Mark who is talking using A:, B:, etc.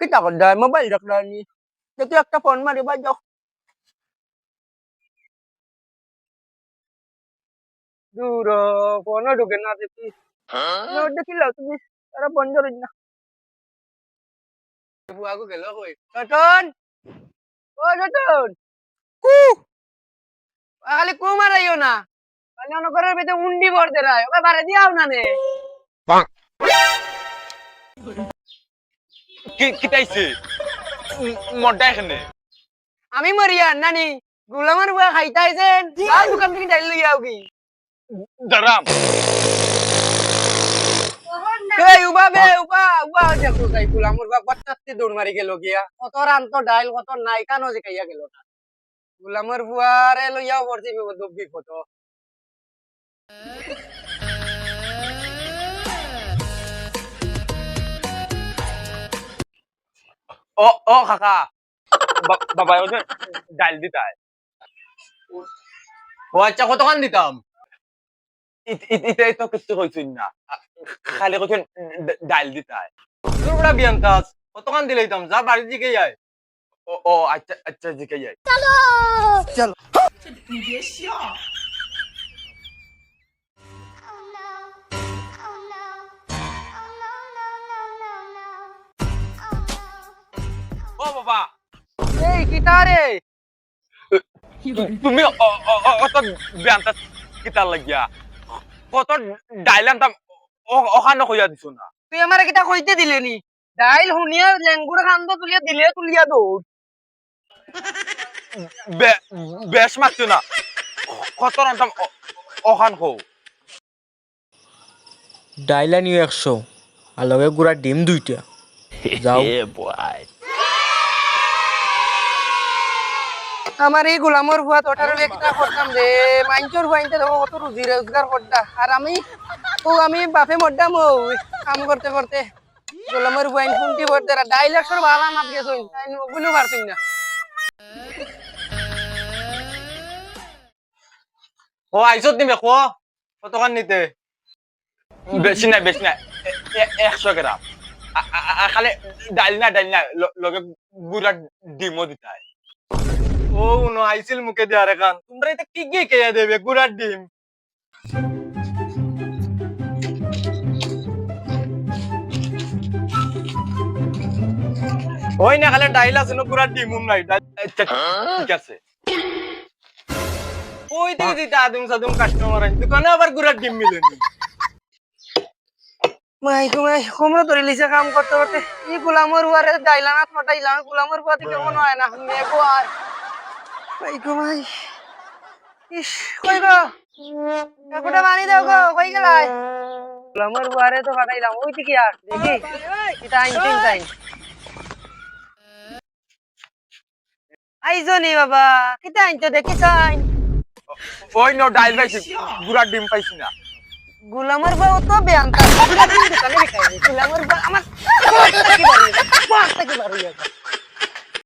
A: Kita kedai mobile dak dani. Jadi একটা phone মারি বাজাও। দূর ফোনও ঢুকে না দেখি। দেখিলাও তুমি তারা বন্ধ রইল না। বুয়াগো গেল কই? রতন! ও রতন! কু! খালি কু মারাইও না। খালি অনকরের ভিতরে উন্ডি ভর দেরায়। ওকে বারে দিয়াও না নে।
B: কি তাইছে মডা এখানে
A: আমি মরিয়া নানি গুলামের বুয়া খাইতাইছেন। যাও দোকান থেকে ডাইল লইয়াও কি।
B: দারাম
A: এই উবা বে উবা দেখো যাই গুলামের বুয়া বাচ্চাতে দৌড় মারি গেল গিয়া। কত রান তো ডাইল কত নাই কানো যে কাইয়া গেল না। গুলামের বুয়ারে লইয়াও পড়ছি বিপদ।
B: ও কাকা বাবা ওদের ডাল দিতায়
A: ও আচ্ছা কতখান দিতাম?
B: ইটাই তো কিছু কইছিস না খালি কইছেন ডাল দিতায়
A: তোর বড় বিয়ান্তাস কতখান দিলাইতাম যা বাড়ি দিকে যায়।
B: ও আচ্ছা জিকে যাই
A: চলো
B: ও বাবা
A: এই কিতারে
B: তুমি অত ব্যান্তা কিতা লাগিয়া কত ডাইল আনতাম ওখানে কইয়া দিছো না
A: তুই আমারে কিতা কইতে দিলেনি ডাইল হুনিয়া লেঙ্গুড় খান্দ তুলিয়া দৌড়।
B: বেশ মারছো না কত আনতাম ওখান কো
C: ডাইলা নিও 100 আর লগে গুড়া ডিম 2টা যাও
A: আমার এই গোলামর ভুয়া তোটার একটা করতাম রে মাইনচোর ভুয়াইতে দেখো কত রুজি রোজগার করতা আর আমি বাপে মরদাম কাম করতে গোলামর ভুয়াইন ফুন্টি ভরতে ডাইল একশোর ভালো মাত গেছুন ওগুলো পারছুন না।
B: ও আইসত নিবে কতখান নিতে বেশি নাই 100 গ্রাম খালি ডাইল না লগে গুড়া ডিমও দিতায়
A: ও উনো আইছিল মুখে দেওয়ার এখন তোমরা এটা কি কি খেয়ে দেবে গুড়ার ডিম। ওই না খালি ডাইল আছে না গুড়ার ডিম নাই
B: ঠিক আছে
A: ওই থেকে দিতে আদুম কাস্টমার আইন দোকানে আবার গুড়ার ডিম মিলেনি। মাই কোমরা ধরে লিছে কাম করতে এই গোলামর হুয়ারে ডাইলানাত মটাইলাম গোলামর হুয়া থেকে মনে হয় না মেঘো আর মাই ইস কই গো কাকুটা বানি দাও গো কই গেলাই গোলামর হুয়ারে তো ফাটাইলাম ওই দিকে আর দেখি এটা আইন আইজনি বাবা কিতা আইনতো দেখি চাই
B: ওই নো ডাইল পাইছি গুড়া ডিম পাইছি না
A: গোলামর বাবু তো বেয়ান্তা দোকানে বিকাই গোলামর বাবু আমার কি বাড়ি